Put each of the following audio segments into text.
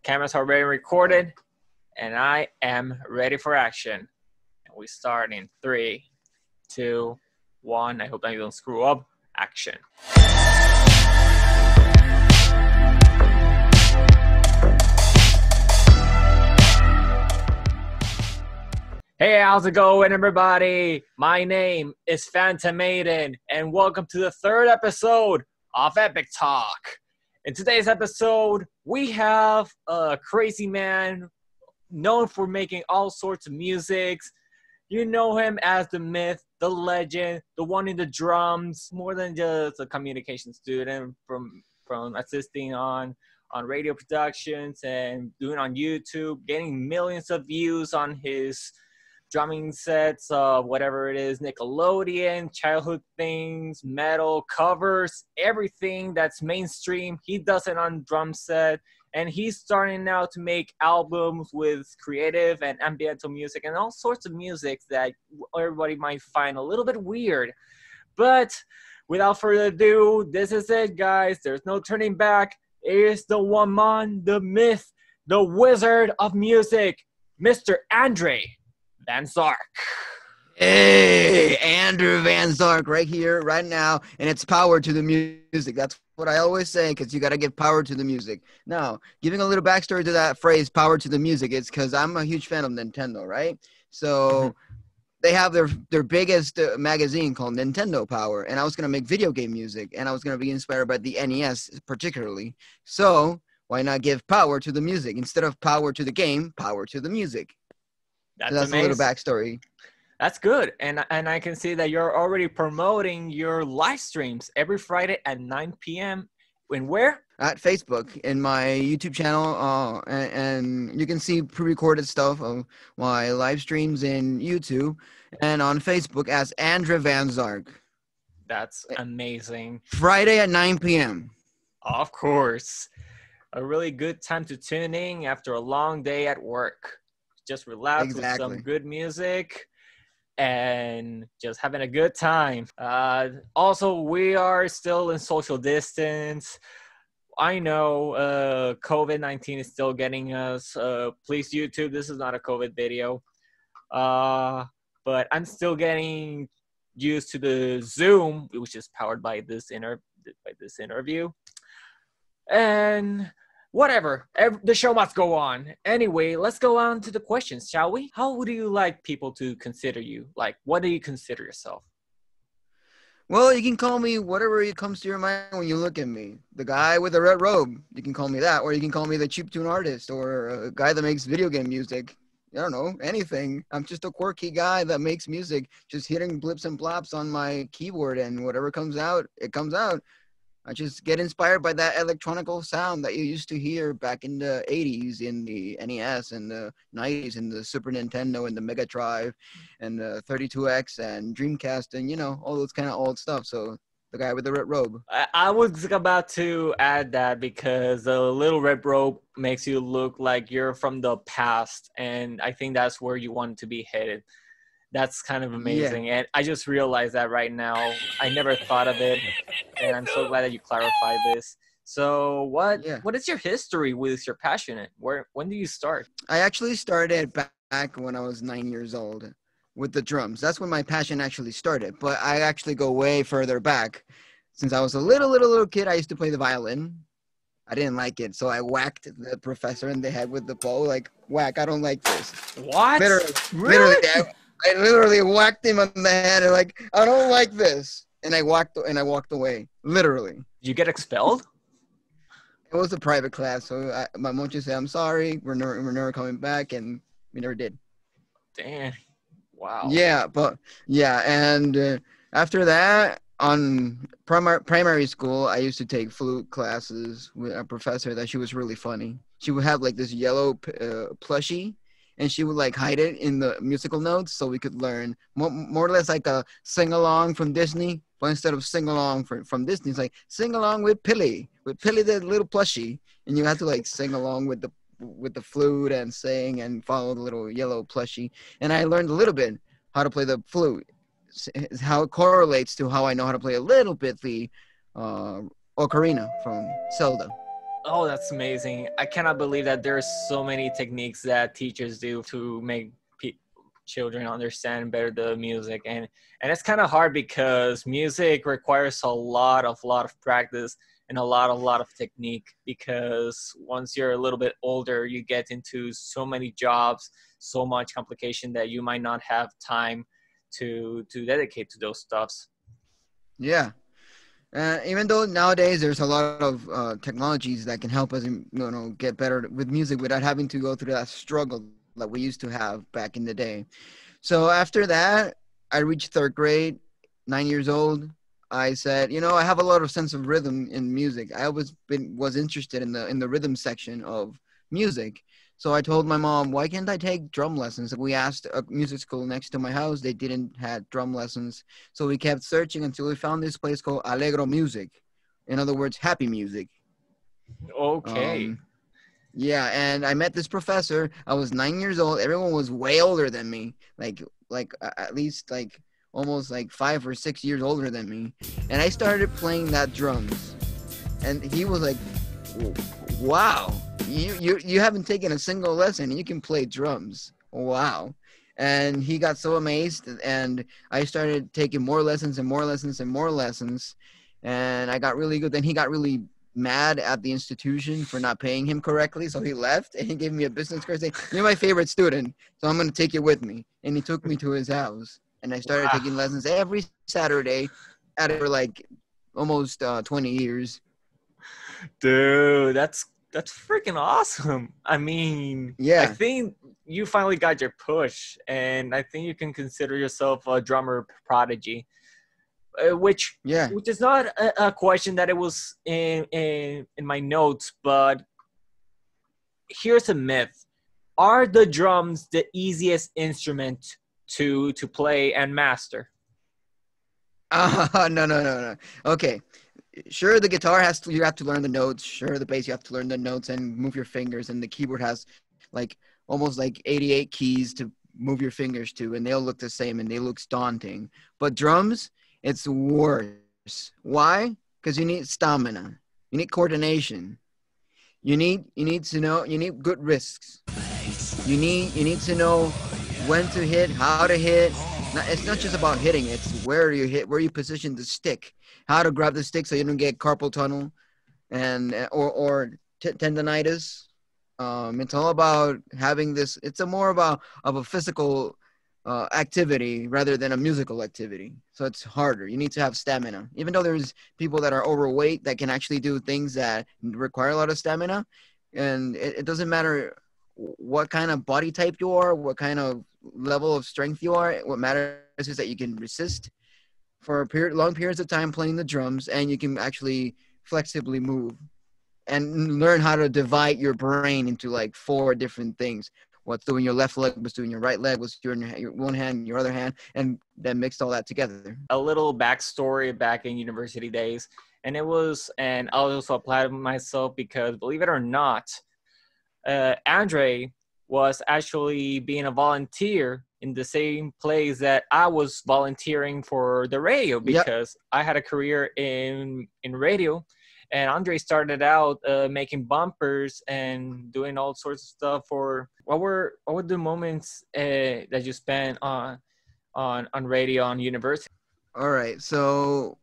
Cameras are already recorded, and I am ready for action. And we start in 3, 2, 1. I hope I don't screw up. Action. Hey, how's it going, everybody? My name is PhantomAiden, and welcome to the 3rd episode of Epic Talk. In today's episode, we have a crazy man known for making all sorts of musics. You know him as the myth, the legend, the one in the drums, more than just a communication student from assisting on radio productions and doing on YouTube, getting millions of views on his drumming sets of whatever it is, Nickelodeon, childhood things, metal, covers, everything that's mainstream. He does it on drum set, and he's starting now to make albums with creative and ambiental music and all sorts of music that everybody might find a little bit weird. But without further ado, this is it, guys. There's no turning back. It is the one man, the myth, the wizard of music, Mr. Andre Van Zark. Hey, Andre Van Zark right here, right now, and it's power to the music. That's what I always say, because you got to give power to the music. Now, giving a little backstory to that phrase, power to the music, it's because I'm a huge fan of Nintendo, right? So they have their biggest magazine called Nintendo Power, and I was going to make video game music, and I was going to be inspired by the NES particularly. So why not give power to the music? Instead of power to the game, power to the music. That's a little backstory. That's good. And I can see that you're already promoting your live streams every Friday at 9 p.m. And where? At Facebook, in my YouTube channel. And you can see pre-recorded stuff of my live streams in YouTube and on Facebook as Andre Van Zark. That's amazing. Friday at 9 p.m. Of course. A really good time to tune in after a long day at work. Just relax with some good music and just having a good time. Also, we are still in social distance. I know COVID-19 is still getting us. Please, YouTube, this is not a COVID video. But I'm still getting used to the Zoom, which is powered by this interview. And whatever, the show must go on. Anyway, let's go on to the questions, shall we? How would you like people to consider you? Like, what do you consider yourself? Well, you can call me whatever comes to your mind when you look at me. The guy with the red robe, you can call me that. Or you can call me the chiptune artist, or a guy that makes video game music. I don't know, anything. I'm just a quirky guy that makes music, just hitting blips and blops on my keyboard, and whatever comes out, it comes out. I just get inspired by that electronical sound that you used to hear back in the 80s in the NES and the 90s in the Super Nintendo and the Mega Drive and the 32X and Dreamcast and, you know, all those kind of old stuff. So the guy with the red robe. I was about to add that because the little red robe makes you look like you're from the past. And I think that's where you want to be headed. That's kind of amazing. Yeah. And I just realized that right now. I never thought of it. And I'm so glad that you clarified this. So what is your history with your passion? When did you start? I actually started back when I was 9 years old with the drums. That's when my passion actually started. But I actually go way further back. Since I was a little kid, I used to play the violin. I didn't like it. So I whacked the professor in the head with the bow. Like, whack, I don't like this. What? Literally, I literally whacked him on the head and like, I don't like this. And I walked away, literally. Did you get expelled? It was a private class, so my mom just said, I'm sorry, we're never coming back, and we never did. Damn. Wow. Yeah, and after that, on primary school, I used to take flute classes with a professor that she was really funny. She would have like this yellow plushie, and she would like hide it in the musical notes so we could learn more or less like a sing-along from Disney. But instead of sing-along from Disney, it's like sing along with Pilly the little plushie. And you have to like sing along with the flute and sing and follow the little yellow plushie. And I learned a little bit how to play the flute, how it correlates to how I know how to play a little bit the ocarina from Zelda. Oh, that's amazing. I cannot believe that there's so many techniques that teachers do to make children understand better the music. And it's kind of hard because music requires a lot of practice and a lot of technique, because once you're a little bit older, you get into so many jobs, so much complication that you might not have time to dedicate to those stuffs. Yeah. Even though nowadays there's a lot of technologies that can help us, get better with music without having to go through that struggle that we used to have back in the day. So after that, I reached third grade, 9 years old. I said, I have a lot of sense of rhythm in music. I always was interested in the rhythm section of music. So I told my mom, why can't I take drum lessons? We asked a music school next to my house. They didn't have drum lessons. So we kept searching until we found this place called Alegro Music. In other words, happy music. Okay. Yeah, and I met this professor. I was 9 years old. Everyone was way older than me, like at least like almost like 5 or 6 years older than me. And I started playing that drums, and he was like, "Wow, you haven't taken a single lesson, and you can play drums. Wow." And he got so amazed, and I started taking more lessons and more lessons and more lessons, and I got really good. Then he got really mad at the institution for not paying him correctly, so he left, and he gave me a business card saying, "You're my favorite student, so I'm going to take you with me." And he took me to his house, and I started taking lessons every Saturday for like almost 20 years. Dude, that's freaking awesome. I mean, Yeah. I think you finally got your push, and I think you can consider yourself a drummer prodigy. Which is not a question that it was in my notes, but here's a myth: are the drums the easiest instrument to play and master? No. Okay, sure, the guitar you have to learn the notes. Sure, the bass, you have to learn the notes and move your fingers, and the keyboard has like almost like 88 keys to move your fingers to, and they'll look the same and they look daunting. But drums, it's worse. Why? Because you need stamina. You need coordination. You need to know. You need good wrists. You need to know when to hit, how to hit. It's not just about hitting. It's where you hit, where you position the stick, how to grab the stick so you don't get carpal tunnel, and or tendonitis. It's all about having this. It's more about a physical activity rather than a musical activity. So it's harder. You need to have stamina. Even though there's people that are overweight that can actually do things that require a lot of stamina, and it doesn't matter what kind of body type you are, what kind of level of strength you are. What matters is that you can resist for long periods of time playing the drums, and you can actually flexibly move and learn how to divide your brain into like 4 different things. What's doing your left leg, what's doing your right leg, what's doing your one hand, your other hand, and then mix all that together. A little backstory back in university days, and I'll also apply to myself because, believe it or not, Andre was actually being a volunteer in the same place that I was volunteering for the radio, because I had a career in radio. And Andre started out making bumpers and doing all sorts of stuff. For what were the moments that you spent on radio on university? All right. So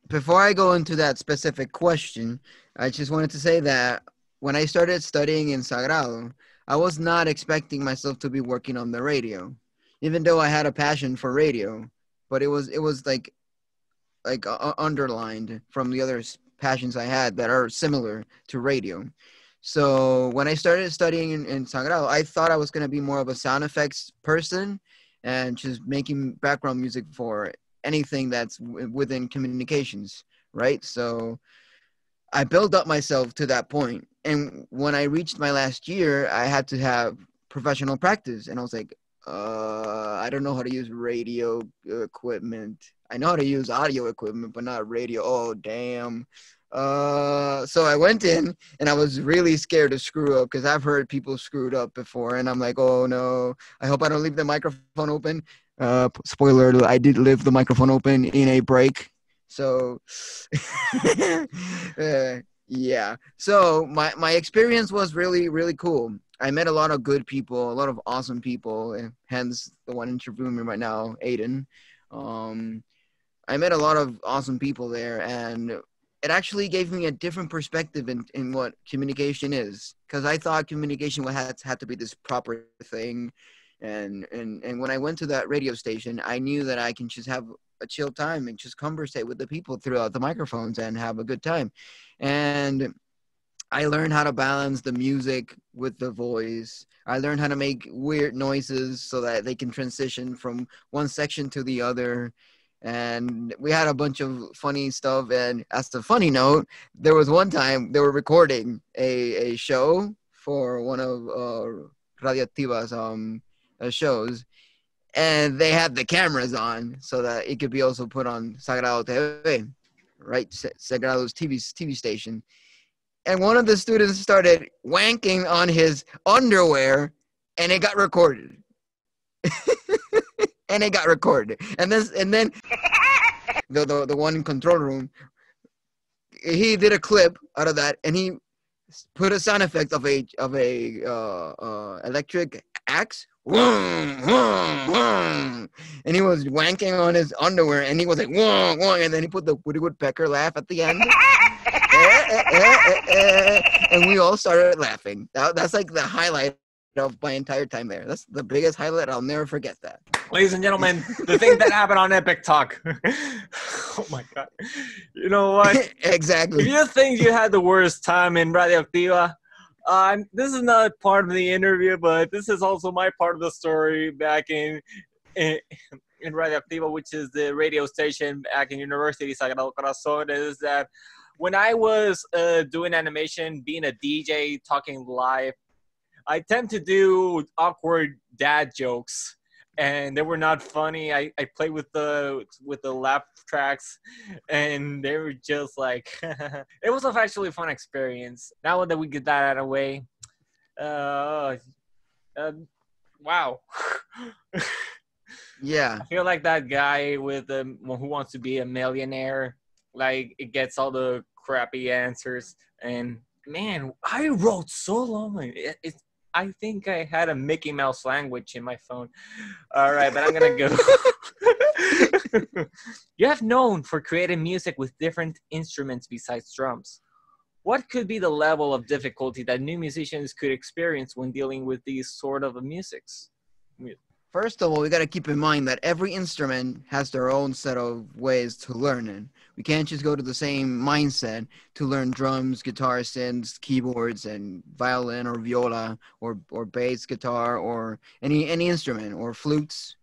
before I go into that specific question, I just wanted to say that when I started studying in Sagrado, I was not expecting myself to be working on the radio, even though I had a passion for radio. But it was like underlined from the other passions I had that are similar to radio. So when I started studying in Sagrado, I thought I was going to be more of a sound effects person and just making background music for anything that's within communications, right? So I built up myself to that point. And when I reached my last year, I had to have professional practice. And I was like, I don't know how to use radio equipment. I know how to use audio equipment, but not radio. Oh, damn. So I went in and I was really scared to screw up because I've heard people screwed up before. And I'm like, oh, no, I hope I don't leave the microphone open. Spoiler alert, I did leave the microphone open in a break. So Yeah. So my experience was really, really cool. I met a lot of good people, a lot of awesome people, and hence the one interviewing me right now, Aiden. Um, I met a lot of awesome people there, and it actually gave me a different perspective in what communication is. Because I thought communication had to be this proper thing, and when I went to that radio station, I knew that I can just have a chill time and just conversate with the people throughout the microphones and have a good time. And I learned how to balance the music with the voice. I learned how to make weird noises so that they can transition from one section to the other. And we had a bunch of funny stuff. And as a funny note, there was one time they were recording a show for one of Radioactiva's shows. And they had the cameras on so that it could be also put on Sagrado TV, right? Sagrado's TV station. And one of the students started wanking on his underwear, and it got recorded. And it got recorded. And then the one in control room, he did a clip out of that, and he put a sound effect of a electric axe. And he was wanking on his underwear, and he was like, and then he put the Woody Woodpecker laugh at the end. And we all started laughing. That's like the highlight of my entire time there. That's the biggest highlight. I'll never forget that. Ladies and gentlemen, the thing that happened on Epic Talk. Oh my God. You know what? Exactly. If you think you had the worst time in Radioactiva, this is not part of the interview, but this is also my part of the story back in Radioactiva, which is the radio station back in University Sagrado Corazon, is that when I was doing animation, being a DJ, talking live, I tend to do awkward dad jokes, and they were not funny. I played with the laugh tracks, and they were just like, it was actually a fun experience. Now that we get that out of the way, wow. Yeah. I feel like that guy with Who Wants to Be a Millionaire. Like, it gets all the crappy answers. And, man, I wrote so long. I think I had a Mickey Mouse language in my phone. All right, but I'm going to go. You have known for creating music with different instruments besides drums. What could be the level of difficulty that new musicians could experience when dealing with these sort of musics? First of all, we got to keep in mind that every instrument has their own set of ways to learn it. We can't just go to the same mindset to learn drums, guitar, synths, keyboards, and violin or viola or bass guitar or any instrument or flutes.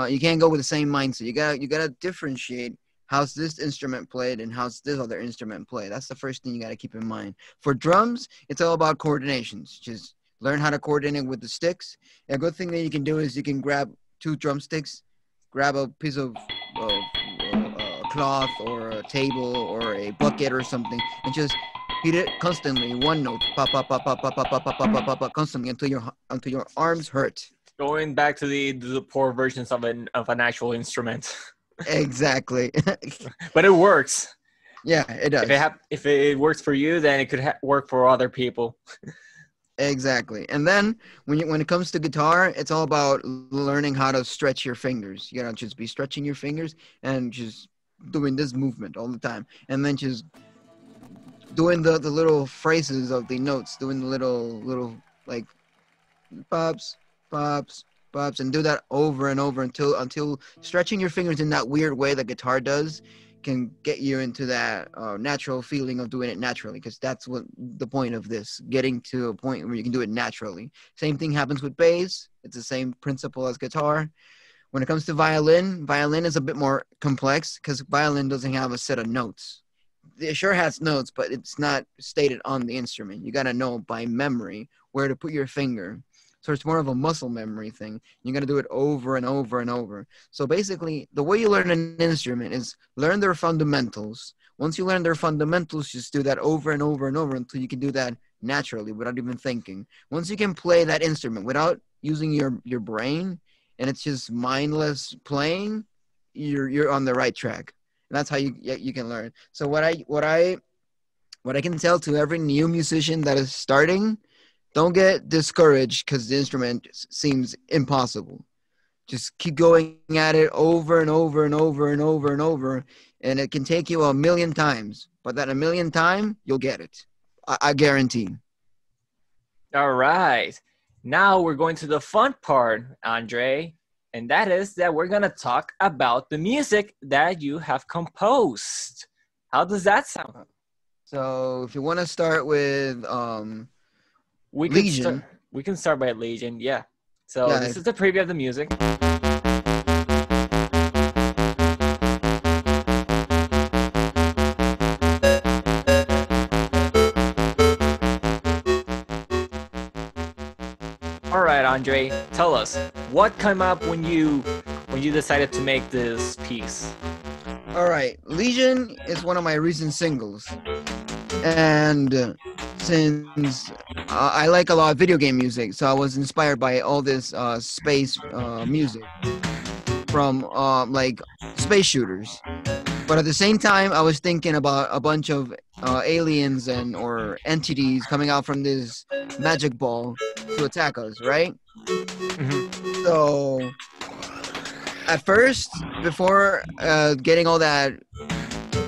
You can't go with the same mindset. You gotta differentiate how's this instrument played and how's this other instrument played. That's the first thing you got to keep in mind. For drums, it's all about coordinations. Just learn how to coordinate with the sticks. A good thing that you can do is you can grab 2 drumsticks, grab a piece of cloth or a table or a bucket or something, and just hit it constantly, one note, pop, pop, pop, pop, pop, pop, pop, pop, pop, pop, pop, constantly until your arms hurt. Going back to the poor versions of an actual instrument. Exactly. But it works. Yeah, it does. If it works for you, then it could work for other people. Exactly. And then when it comes to guitar, it's all about learning how to stretch your fingers. You gotta just be stretching your fingers and just doing this movement all the time. And then just doing the little phrases of the notes, doing the little like pops, pops, pops, and do that over and over until stretching your fingers in that weird way that guitar does can get you into that natural feeling of doing it naturally, because that's what the point of this, getting to a point where you can do it naturally. Same thing happens with bass. It's the same principle as guitar. When it comes to violin is a bit more complex because violin doesn't have a set of notes. It sure has notes, but it's not stated on the instrument. You got to know by memory where to put your finger. So it's more of a muscle memory thing. You got to do it over and over and over. So basically, the way you learn an instrument is learn their fundamentals. Once you learn their fundamentals, just do that over and over and over until you can do that naturally without even thinking. Once you can play that instrument without using your brain, and it's just mindless playing, you're on the right track. And that's how you can learn. So what I what I can tell to every new musician that is starting, don't get discouraged because the instrument seems impossible. Just keep going at it over and over and over and over and over, and it can take you a million times, but that a million time, you'll get it. I guarantee. All right. Now we're going to the fun part, Andre, and that is that we're going to talk about the music that you have composed. How does that sound? So if you want to start with We Legion. can start by Legion, yeah. So Yeah, this is the preview of the music. All right, Andre, tell us what came up when you decided to make this piece. all right. Legion is one of my recent singles. And since I like a lot of video game music, so I was inspired by all this space music from like space shooters. But at the same time, I was thinking about a bunch of aliens and or entities coming out from this magic ball to attack us, right? Mhm. So at first, before getting all that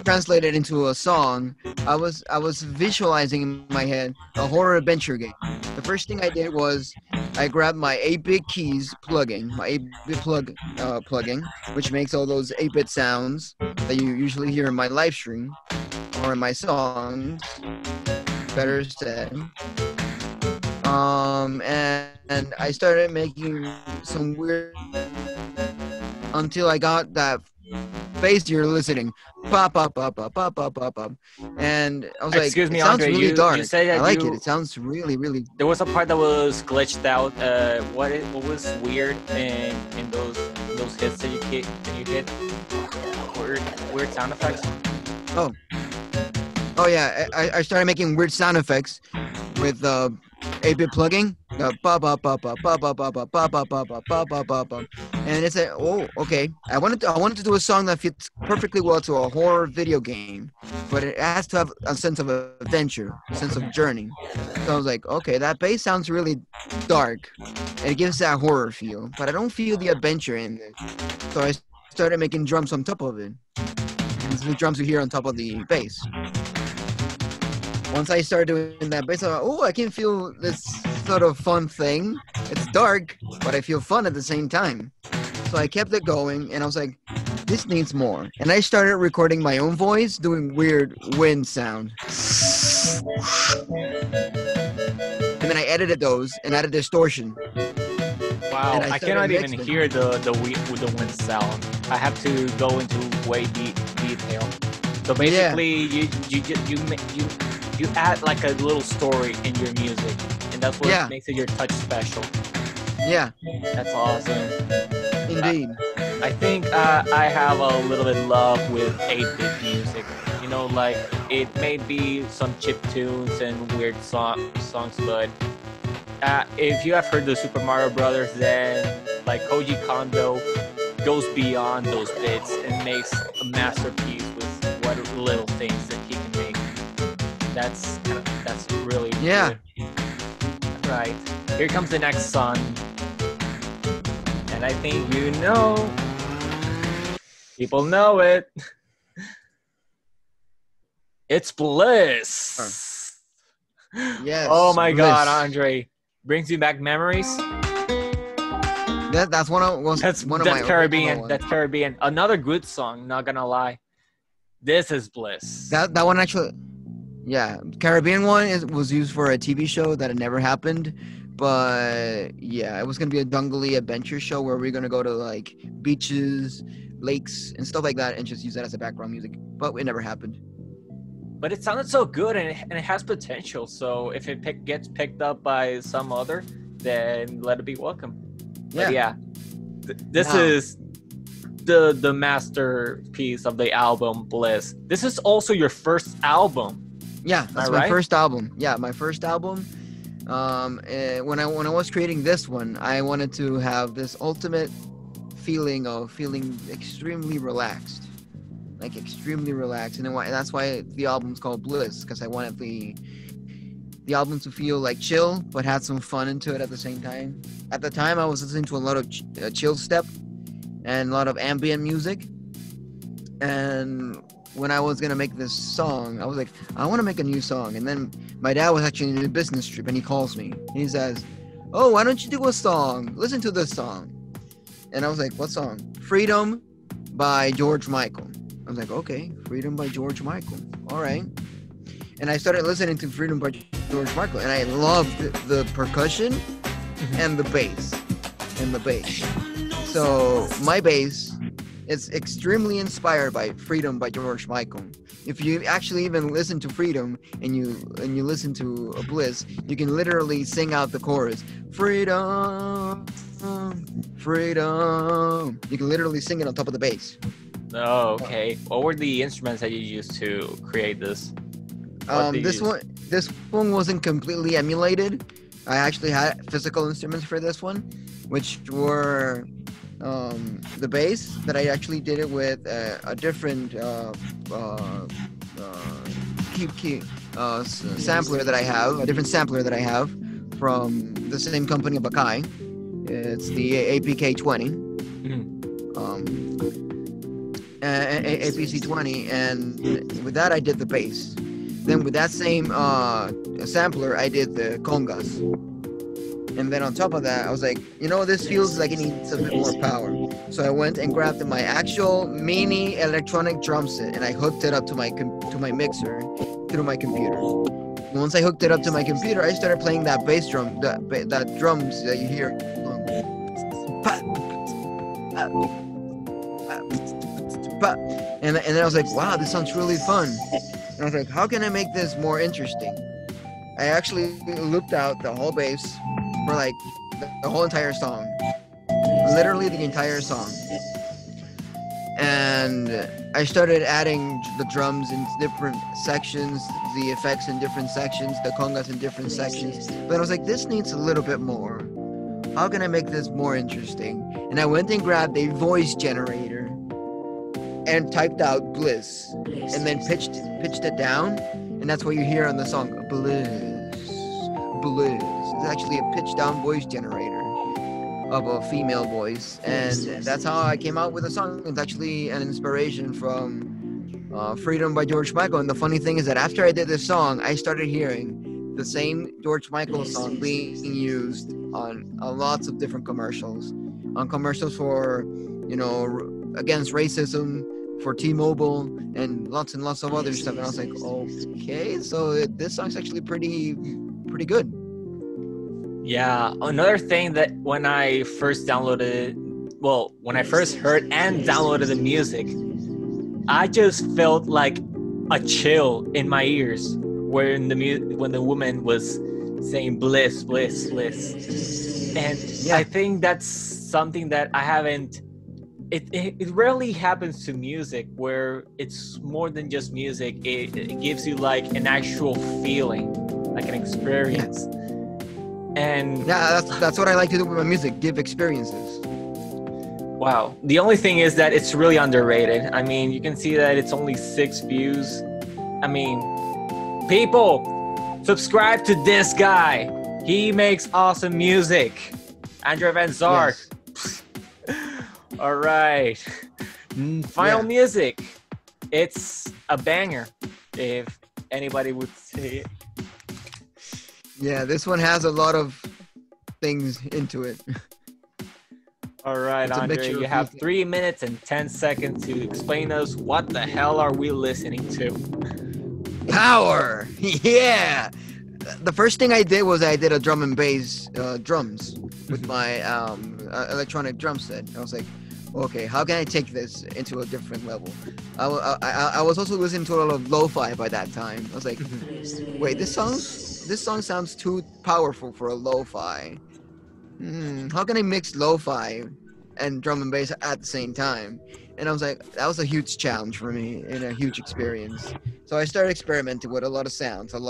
translated into a song, I was visualizing in my head a horror adventure game. The first thing I did was I grabbed my 8-bit keys plugin, my 8-bit plugin, which makes all those 8-bit sounds that you usually hear in my live stream or in my songs, better said. And I started making some weird until I got that bass you're listening. Pop, pop, pop, pop, pop, pop, pop, pop. And I was like, Excuse me, it sounds Andre. really dark. You say that I like it. It sounds really, really. there was a part that was glitched out. What was weird in those hits that you hit? Weird sound effects. Oh yeah, I started making weird sound effects with 8-bit plugin. Ba ba ba ba ba ba ba ba ba ba ba ba ba ba ba ba. And it's a okay. I wanted to do a song that fits perfectly well to a horror video game, but it has to have a sense of adventure, a sense of journey. So I was like, okay, that bass sounds really dark, and it gives that horror feel, but I don't feel the adventure in it. So I started making drums on top of it. These are the drums you hear on top of the bass. Once I started doing that bass, I thought, oh, I can feel this sort of fun thing. It's dark, but I feel fun at the same time. So I kept it going, and I was like, this needs more. And I started recording my own voice, doing weird wind sound. And then I edited those and added distortion. Wow, I cannot even hear the wind sound. I have to go into way detail. So basically, you add like a little story in your music, and that's what makes it your touch special. Yeah, that's awesome. Indeed. I think I have a little bit love with 8-bit music. You know, like it may be some chiptunes and weird songs, but if you have heard the Super Mario Brothers, then like Koji Kondo goes beyond those bits and makes a masterpiece with what little things that he can make. That's really good. Right. Here comes the next song, and I think you know. People know it. It's Bliss. Yes. Oh my Bliss. God, Andre, brings you back memories. That's one of my Caribbean. That's Caribbean. Another good song. Not gonna lie. This is Bliss. That one actually, yeah, Caribbean one was used for a TV show that had never happened, but yeah, it was gonna be a Dungalee adventure show where we're gonna go to like beaches, lakes, and stuff like that, and just use that as a background music. But it never happened. But it sounded so good, and it has potential. So if it gets picked up by some other, then let it be welcome. Yeah. But yeah, this is the masterpiece of the album Bliss. This is also your first album. Yeah, that's my first album. Yeah, my first album. When I was creating this one, I wanted to have this ultimate feeling of feeling extremely relaxed. like extremely relaxed, and that's why the album's called Bliss, because I wanted the album to feel like chill, but had some fun into it at the same time. At the time, I was listening to a lot of chill step and a lot of ambient music. And when I was gonna make this song, I was like, I want to make a new song. And then my dad was actually in a business trip, and he calls me. And he says, "Oh, why don't you do a song? Listen to this song." And I was like, "What song?" "Freedom" by George Michael. I was like, "Okay, Freedom by George Michael. All right." And I started listening to Freedom by George Michael, and I loved the percussion and the bass. So my bass is extremely inspired by Freedom by George Michael. If you actually even listen to Freedom and you listen to Bliss, you can literally sing out the chorus. Freedom, freedom. You can literally sing it on top of the bass. Oh, okay. What were the instruments that you used to create this? This one wasn't completely emulated. I actually had physical instruments for this one, which were the bass that I actually did it with a different sampler that I have, a different sampler that I have from the same company, Bakai. It's the APK20. APC20, and with that I did the bass. Then with that same sampler, I did the congas. And then on top of that, I was like, this feels like it needs a bit more power. So I went and grabbed my actual mini electronic drum set, and I hooked it up to my mixer through my computer. And once I hooked it up to my computer, I started playing that bass drum, that drums that you hear. And then I was like, wow, this sounds really fun. And I was like, how can I make this more interesting? I actually looped out the whole bass for like the whole entire song. Literally the entire song. And I started adding the drums in different sections, the effects in different sections, the congas in different sections. But I was like, this needs a little bit more. How can I make this more interesting? And I went and grabbed a voice generator and typed out Bliss, and then pitched it down, and that's what you hear on the song, Bliss. It's actually a pitched down voice generator of a female voice, and that's how I came out with the song. It's actually an inspiration from Freedom by George Michael. And the funny thing is that after I did this song, I started hearing the same George Michael song being used on lots of different commercials. On commercials for, against racism, for T-Mobile, and lots of other stuff. And I was like, okay, so this song's actually pretty good. Yeah, another thing that when I first heard and downloaded the music, I just felt like a chill in my ears when the woman was saying bliss, bliss, bliss. And yeah. I think that's something that I haven't. It rarely happens to music, where it's more than just music. It gives you like an actual feeling, like an experience. And yeah, that's what I like to do with my music, give experiences. Wow. The only thing is that it's really underrated. I mean, you can see that it's only 6 views. I mean, people, subscribe to this guy. He makes awesome music. Andre Van Zark. Yes. All right. Final music. It's a banger, if anybody would say it. Yeah, this one has a lot of things into it. All right, Andre, you have 3 minutes and 10 seconds to explain us what the hell are we listening to. Power! Yeah! The first thing I did was I did a drum and bass drums with my electronic drum set. I was like, okay, how can I take this into a different level? I was also listening to a lot of lo-fi by that time. I was like, wait, this song sounds too powerful for a lo-fi. How can I mix lo-fi and drum and bass at the same time? And I was like, that was a huge challenge for me and a huge experience. So I started experimenting with a lot of sounds. And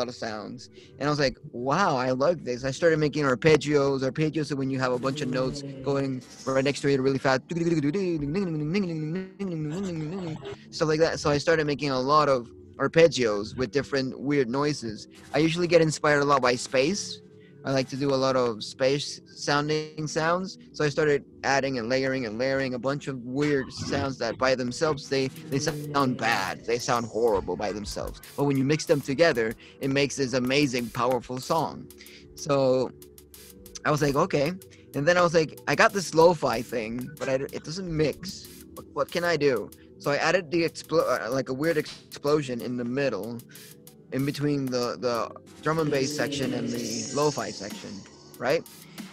I was like, wow, I love this. I started making arpeggios. Arpeggios are when you have a bunch of notes going right next to it really fast. Stuff like that. So I started making a lot of arpeggios with different weird noises. I usually get inspired a lot by space. I like to do a lot of space sounding sounds. So I started adding and layering a bunch of weird sounds that by themselves they sound bad. They sound horrible by themselves. But when you mix them together, it makes this amazing, powerful song. So I was like, okay. And then I was like, I got this lo-fi thing, but it doesn't mix. What can I do? So I added the like a weird explosion in the middle, in between the drum and bass section and the lo-fi section, right?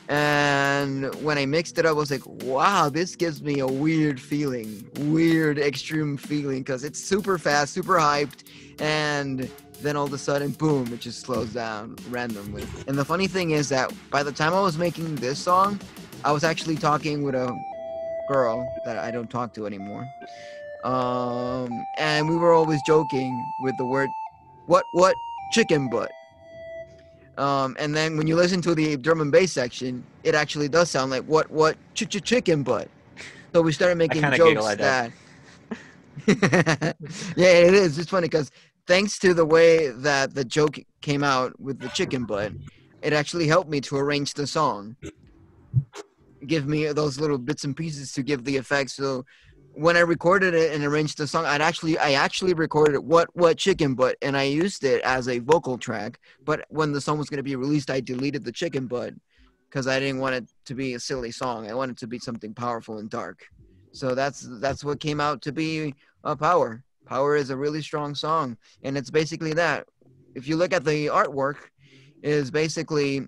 And when I mixed it up, I was like, wow, this gives me a weird feeling, weird extreme feeling, because it's super fast, super hyped, and then all of a sudden, boom, it just slows down randomly. And the funny thing is that by the time I was making this song, I was actually talking with a girl that I don't talk to anymore. And we were always joking with the word, what, chicken butt. And then when you listen to the drum and bass section, it actually does sound like what chicken butt. So we started making jokes that. Yeah, it is. It's funny because thanks to the way that the joke came out with the chicken butt, it actually helped me to arrange the song. Give me those little bits and pieces to give the effects. So when I recorded it and arranged the song, I actually recorded what chicken butt, and I used it as a vocal track. But when the song was going to be released, I deleted the chicken butt because I didn't want it to be a silly song. I wanted it to be something powerful and dark. So that's what came out to be Power. Power is a really strong song, and it's basically that. If you look at the artwork, is basically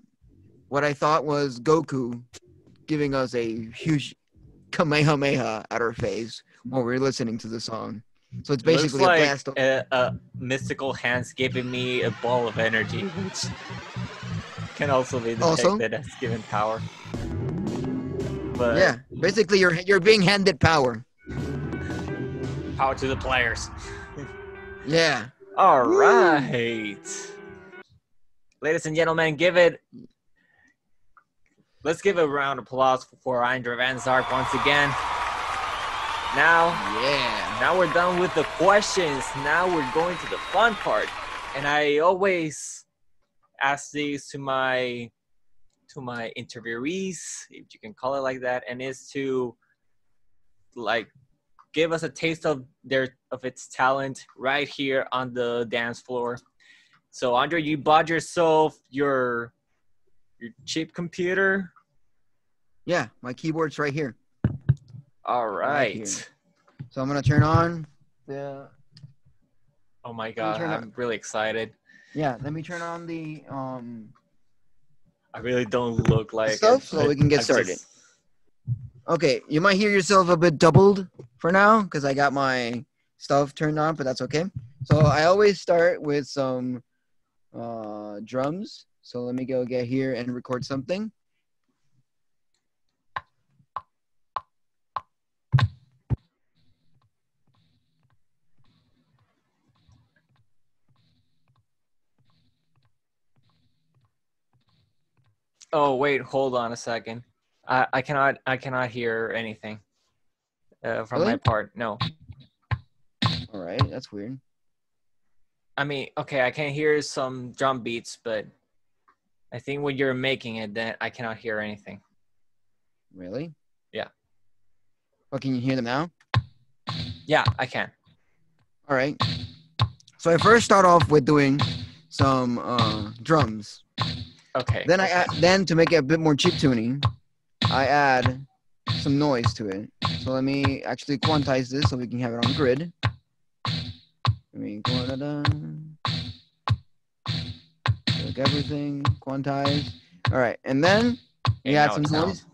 what I thought was Goku giving us a huge Kamehameha at our face while we're listening to the song. So it's basically looks a blast. like a mystical hands giving me a ball of energy, which can also be depicted as giving power. But yeah, basically you're being handed power. Power to the players. Yeah. All right. Ladies and gentlemen, let's give a round of applause for Andre Van Zark once again. Now we're done with the questions. Now we're going to the fun part. And I always ask these to my interviewees, if you can call it like that, and is to like give us a taste of its talent right here on the dance floor. So Andre, you bought yourself your cheap computer? Yeah, my keyboard's right here. All right. So I'm gonna turn on the. Oh my god, I'm really excited. Yeah, let me turn on the I really don't look like stuff so we can get started. Okay, you might hear yourself a bit doubled for now because I got my stuff turned on, but that's okay. So I always start with some drums. So let me go get here and record something. Oh wait, hold on a second. I cannot hear anything from my part. No. All right, that's weird. I mean, okay, I can hear some drum beats, but I think when you're making it, then I cannot hear anything. Really? Yeah. Oh, can you hear them now? Yeah, I can. All right. So I first start off with doing some drums. Okay. Then then to make it a bit more chip tuning, I add some noise to it. So let me actually quantize this so we can have it on grid. Let me go like everything quantize. All right, and then we add some noise.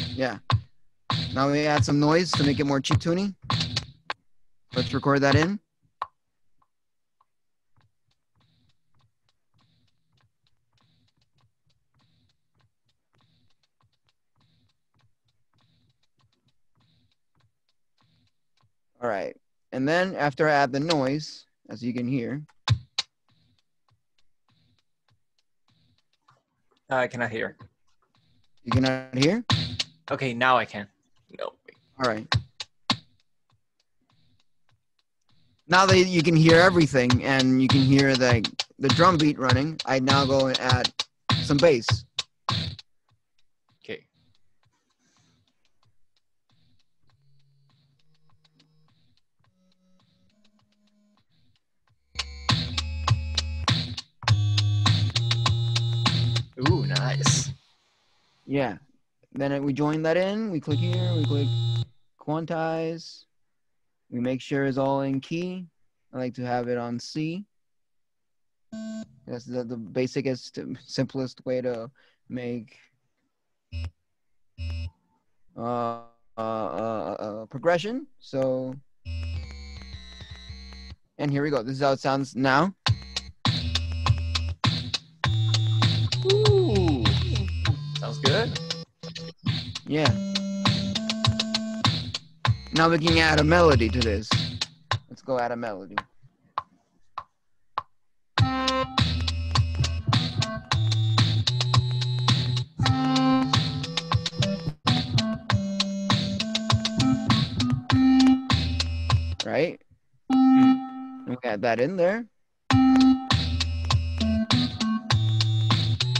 Yeah. Now we add some noise to make it more chip tuning. Let's record that in. All right. And then after I add the noise, as you can hear. I cannot hear. You cannot hear? Okay, now I can. No. All right. Now that you can hear everything and you can hear the drum beat running, I now go and add some bass. Okay. Ooh, nice. Yeah. Then we join that in. We click here. We click quantize. We make sure it's all in key. I like to have it on C. That's the basicest, simplest way to make progression. So, and here we go. This is how it sounds now. Ooh, sounds good. Yeah. Now we can add a melody to this. Let's go add a melody. Right? And we add that in there.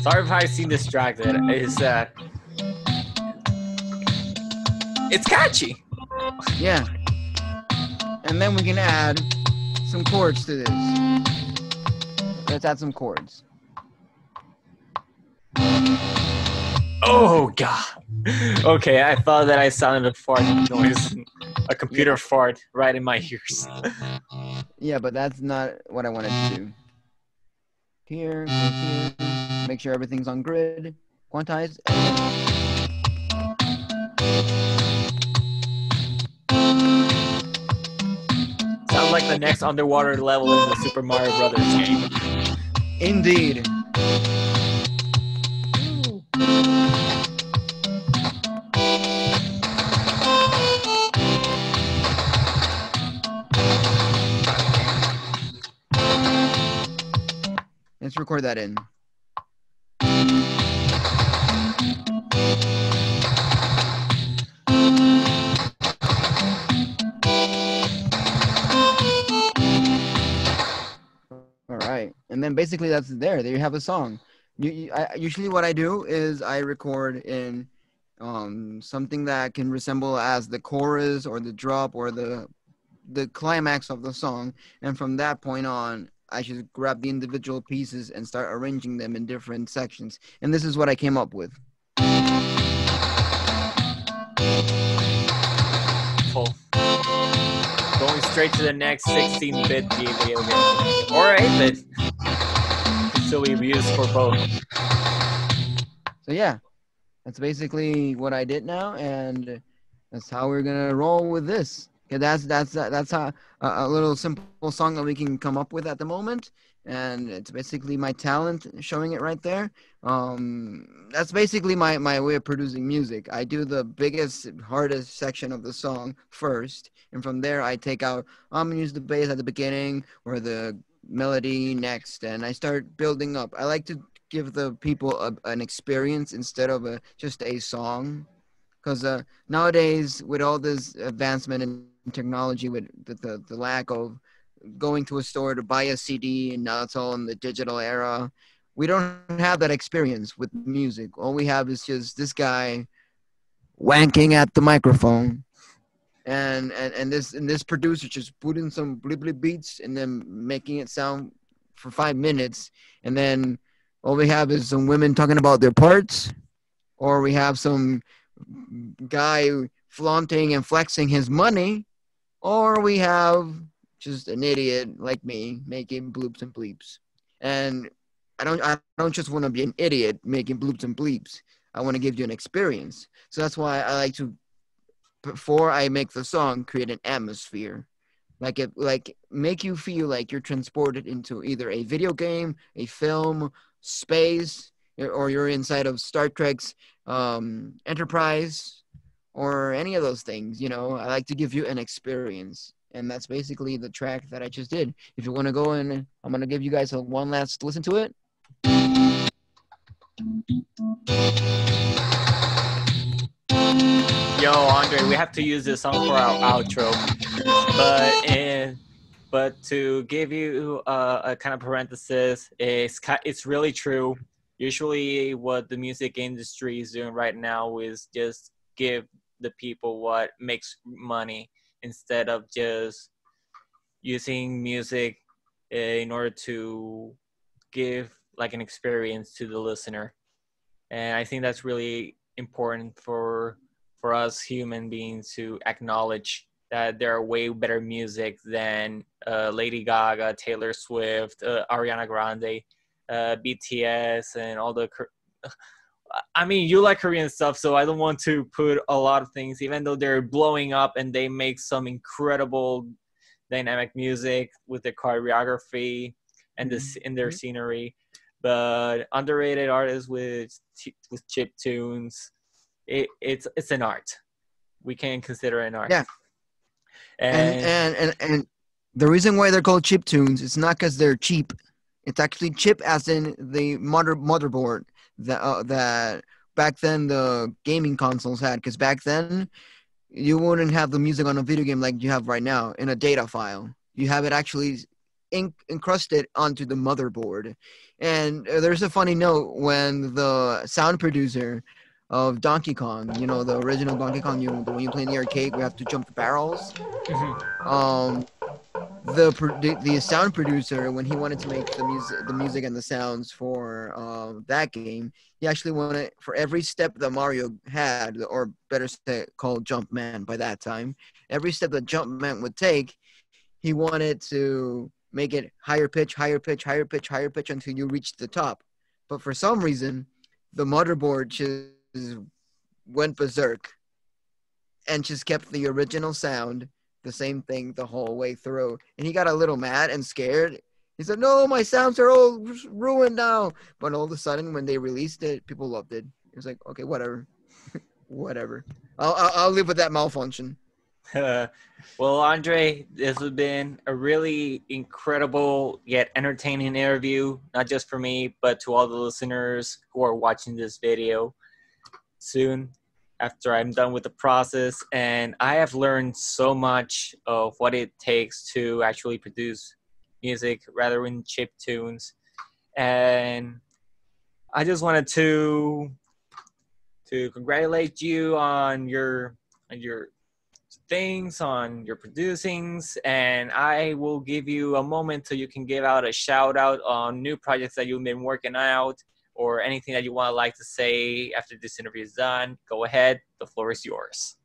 Sorry if I seem distracted. It's it's catchy. Yeah. And then we can add some chords to this. Let's add some chords. Oh god. Okay, I thought that I sounded a fart noise, a computer fart right in my ears. Yeah, but that's not what I wanted to do. Here, click here, make sure everything's on grid, quantize. Sounds like the next underwater level in the Super Mario Brothers game. Indeed. Let's record that in. All right, and then basically that's there. There you have a song. Usually what I do is I record in something that can resemble as the chorus or the drop or the climax of the song, and from that point on, I should grab the individual pieces and start arranging them in different sections. And this is what I came up with. Full. Going straight to the next 16-bit video game. Or 8-bit. Can still be used for both. So yeah, that's basically what I did now, and that's how we're gonna roll with this. Okay, that's how a little simple song that we can come up with at the moment, and it's basically my talent showing it right there. That's basically my way of producing music. I do the biggest, hardest section of the song first, and from there I take out, I'm gonna use the bass at the beginning or the melody next, and I start building up. I like to give the people an experience instead of just a song. Because nowadays, with all this advancement in technology, with the lack of going to a store to buy a CD, and now it's all in the digital era, we don't have that experience with music. All we have is just this guy wanking at the microphone, and this producer just putting some blip blip beats and then making it sound for 5 minutes, and then all we have is some women talking about their parts, or we have some guy flaunting and flexing his money, or we have just an idiot like me making bloops and bleeps. And I don't just want to be an idiot making bloops and bleeps. I want to give you an experience. So that's why I like to, before I make the song, create an atmosphere. Like make you feel like you're transported into either a video game, a film, space, or you're inside of Star Trek's Enterprise, or any of those things. You know, I like to give you an experience. And that's basically the track that I just did. If you want to go and I'm going to give you guys one last listen to it. Yo, Andre, we have to use this song for our outro. But to give you a kind of parenthesis, it's really true. Usually what the music industry is doing right now is just give the people what makes money instead of just using music in order to give like an experience to the listener. And I think that's really important for us human beings to acknowledge that there are way better music than Lady Gaga, Taylor Swift, Ariana Grande, BTS, and all the... I mean, you like Korean stuff, so I don't want to put a lot of things, even though they're blowing up and they make some incredible dynamic music with their choreography and in their scenery. But underrated artists with chiptunes, it's an art. We can consider it an art. Yeah. And the reason why they're called chiptunes is not because they're cheap. It's actually chip as in the motherboard that back then the gaming consoles had. Because back then you wouldn't have the music on a video game like you have right now in a data file. You have it actually encrusted onto the motherboard. And there's a funny note when the sound producer of Donkey Kong, the original Donkey Kong, when you play in the arcade, we have to jump the barrels. The sound producer, when he wanted to make the music and the sounds for that game, he actually wanted for every step that Mario had, or better said, called Jumpman by that time, every step that Jumpman would take, he wanted to make it higher pitch, higher pitch, higher pitch, higher pitch until you reach the top. But for some reason, the motherboard just went berserk and just kept the original sound the same thing the whole way through. And he got a little mad and scared. He said, "No, my sounds are all ruined now." But all of a sudden, when they released it, people loved it. It was like, okay, whatever. Whatever. I'll live with that malfunction. Well, Andre, this has been a really incredible yet entertaining interview, not just for me, but to all the listeners who are watching this video soon after I'm done with the process. And I have learned so much of what it takes to actually produce music rather than chiptunes. And I just wanted to congratulate you on your things, on your producings, and I will give you a moment so you can give out a shout out on new projects that you've been working out or anything that you want to like to say after this interview is done. Go ahead, the floor is yours.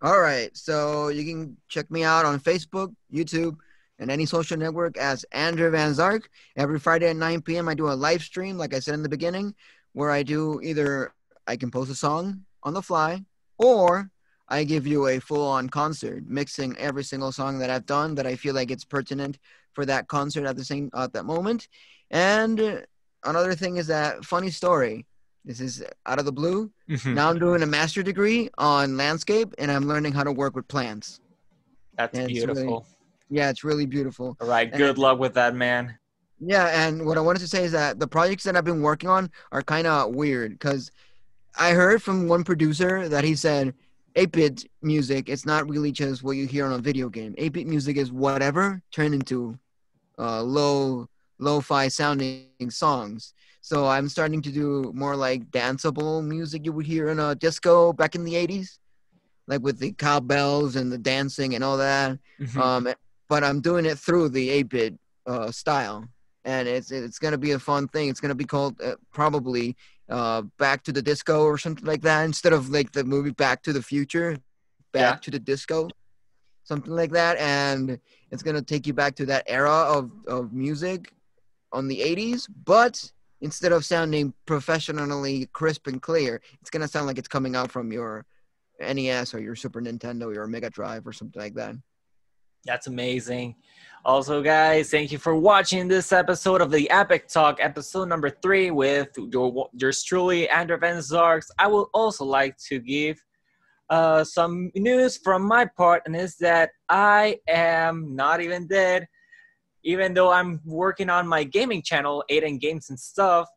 All right, so you can check me out on Facebook, YouTube, and any social network as Andre Van Zark. Every Friday at 9 p.m. I do a live stream, like I said in the beginning, where I do either I can post a song on the fly, or I give you a full-on concert, mixing every single song that I've done that I feel like it's pertinent for that concert at that moment. And another thing is that funny story. This is out of the blue. Now I'm doing a master's degree on landscape, and I'm learning how to work with plants. That's beautiful. It's really beautiful. All right, good luck with that, man. Yeah, and what I wanted to say is that the projects that I've been working on are kind of weird because I heard from one producer that he said, 8-bit music, it's not really just what you hear on a video game. 8-bit music is whatever turned into lo-fi sounding songs. So I'm starting to do more like danceable music you would hear in a disco back in the 80s, like with the cowbells and the dancing and all that. But I'm doing it through the 8-bit style. And it's going to be a fun thing. It's going to be called probably Back to the Disco or something like that, instead of like the movie Back to the Future, Back to the Disco, something like that. And it's going to take you back to that era of music on the 80s, but instead of sounding professionally crisp and clear, it's going to sound like it's coming out from your NES or your Super Nintendo or your Mega Drive or something like that. That's amazing. Also, guys, thank you for watching this episode of the Epic Talk, episode number 3 with yours truly, Andre Van Zark. I would also like to give some news from my part, and is that I am not even dead. Even though I'm working on my gaming channel, Aiden Games and stuff,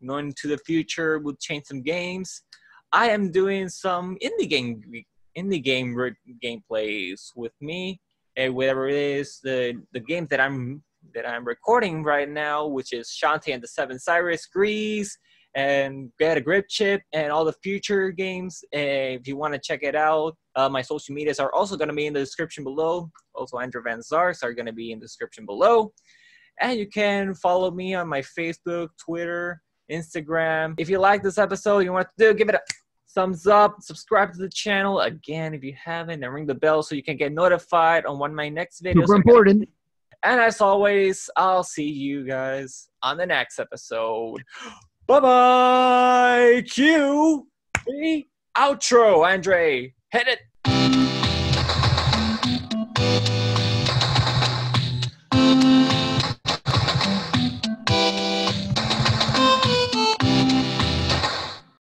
going to the future, we'll change some games. I am doing some indie game gameplays with me, and whatever it is, the games that I'm recording right now, which is Shantae and the Seven Cyrus, Grease, and GhettoChip, and all the future games. If you want to check it out, my social medias are also going to be in the description below. Also, Andre Van Zark are going to be in the description below. And you can follow me on my Facebook, Twitter, Instagram. If you like this episode, you want to do, give it a thumbs up, subscribe to the channel again if you haven't, and ring the bell so you can get notified on one of my next videos. Super important. And as always, I'll see you guys on the next episode. Bye-bye! Cue the outro, Andre. Hit it!